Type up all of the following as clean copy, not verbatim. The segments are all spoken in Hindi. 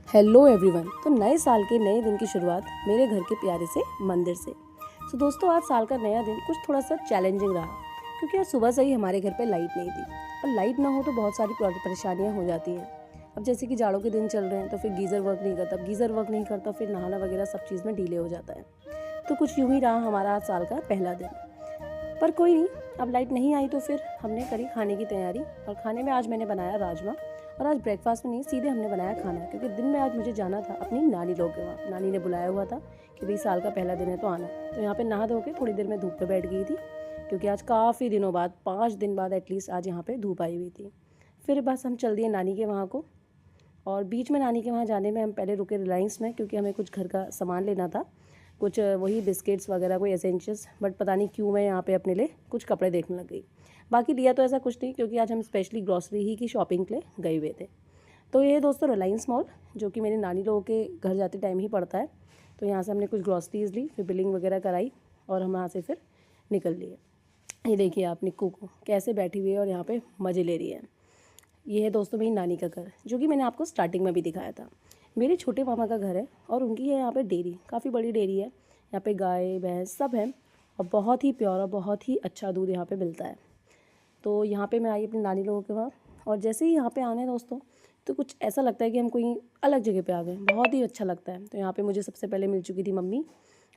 Hello everyone. तो नए साल के नए दिन की शुरुआत मेरे घर के प्यारे से मंदिर से। तो दोस्तों, आज साल का नया दिन कुछ थोड़ा सा चैलेंजिंग रहा, क्योंकि आज सुबह से ही हमारे घर पे लाइट नहीं थी। और लाइट ना हो तो बहुत सारी परेशानियां हो जाती हैं। अब जैसे कि जाड़ों के दिन चल रहे हैं तो फिर गीज़र वर्क नहीं करता, गीज़र वर्क नहीं करता फिर नहाना वगैरह सब चीज़ में डिले हो जाता है। तो कुछ यूँ ही रहा हमारा आज साल का पहला दिन। पर कोई नहीं, अब लाइट नहीं आई तो फिर हमने करी खाने की तैयारी। और खाने में आज मैंने बनाया राजमा। और आज ब्रेकफास्ट में नहीं, सीधे हमने बनाया खाना, क्योंकि दिन में आज मुझे जाना था अपनी नानी लोग के वहाँ। नानी ने बुलाया हुआ था कि भाई साल का पहला दिन है तो आना। तो यहाँ पे नहा धो के थोड़ी देर में धूप पे बैठ गई थी, क्योंकि आज काफ़ी दिनों बाद 5 दिन बाद एटलीस्ट आज यहाँ पे धूप आई हुई थी। फिर बस हम चल दिए नानी के वहाँ को। और बीच में नानी के वहाँ जाने में हम पहले रुके रिलायंस में, क्योंकि हमें कुछ घर का सामान लेना था, कुछ वही बिस्किट्स वगैरह, कोई एसेंशियल्स। बट पता नहीं क्यों मैं यहाँ पे अपने लिए कुछ कपड़े देखने लग गई। बाकी लिया तो ऐसा कुछ नहीं, क्योंकि आज हम स्पेशली ग्रॉसरी ही की शॉपिंग के लिए गए हुए थे। तो ये दोस्तों रिलायंस मॉल, जो कि मेरे नानी लोगों के घर जाते टाइम ही पड़ता है। तो यहाँ से हमने कुछ ग्रॉसरीज ली, फिर बिलिंग वगैरह कराई और हम यहाँ से फिर निकल लिए। ये देखिए आप निक्कू को कैसे बैठी हुई है और यहाँ पे मज़े ले रही है। ये है दोस्तों मेरी नानी का घर, जो कि मैंने आपको स्टार्टिंग में भी दिखाया था। मेरे छोटे मामा का घर है और उनकी है यहाँ पे डेयरी, काफ़ी बड़ी डेयरी है। यहाँ पे गाय भैंस सब हैं और बहुत ही प्योर और बहुत ही अच्छा दूध यहाँ पे मिलता है। तो यहाँ पे मैं आई अपनी नानी लोगों के वहाँ। और जैसे ही यहाँ पे आने दोस्तों, तो कुछ ऐसा लगता है कि हम कोई अलग जगह पे आ गए। बहुत ही अच्छा लगता है। तो यहाँ पे मुझे सबसे पहले मिल चुकी थी मम्मी।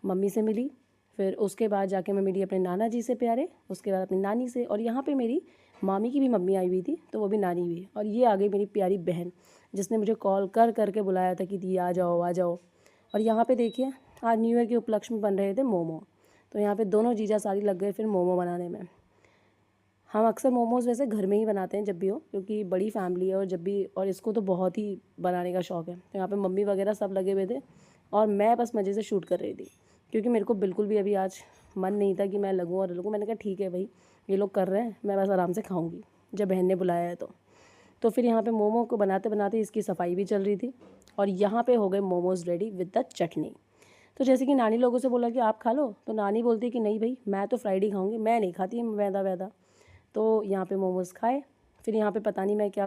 मम्मी से मिली, फिर उसके बाद जाके मैं मिली अपने नाना जी से प्यारे, उसके बाद अपनी नानी से। और यहाँ पे मेरी मामी की भी मम्मी आई हुई थी, तो वो भी नानी हुई। और ये आ गई मेरी प्यारी बहन, जिसने मुझे कॉल कर करके बुलाया था कि दी आ जाओ आ जाओ। और यहाँ पे देखिए आज न्यू ईयर के उपलक्ष्य में बन रहे थे मोमो। तो यहाँ पे दोनों जीजा सारी लग गए फिर मोमो बनाने में। हम अक्सर मोमोज़ वैसे घर में ही बनाते हैं जब भी हो, क्योंकि बड़ी फैमिली है और जब भी, और इसको तो बहुत ही बनाने का शौक़ है। तो यहाँ पे मम्मी वगैरह सब लगे हुए थे और मैं बस मज़े से शूट कर रही थी, क्योंकि मेरे को बिल्कुल भी अभी आज मन नहीं था कि मैं लगूँ और लगूँ। मैंने कहा ठीक है भाई, ये लोग कर रहे हैं, मैं बस आराम से खाऊँगी जब बहन ने बुलाया है तो फिर यहाँ पे मोमो को बनाते बनाते इसकी सफाई भी चल रही थी। और यहाँ पे हो गए मोमोज़ रेडी विद द चटनी। तो जैसे कि नानी लोगों से बोला कि आप खा लो, तो नानी बोलती कि नहीं भाई मैं तो फ्राइड ही खाऊंगी, मैं नहीं खाती मैदा वैदा। तो यहाँ पे मोमोज़ खाए। फिर यहाँ पे पता नहीं मैं क्या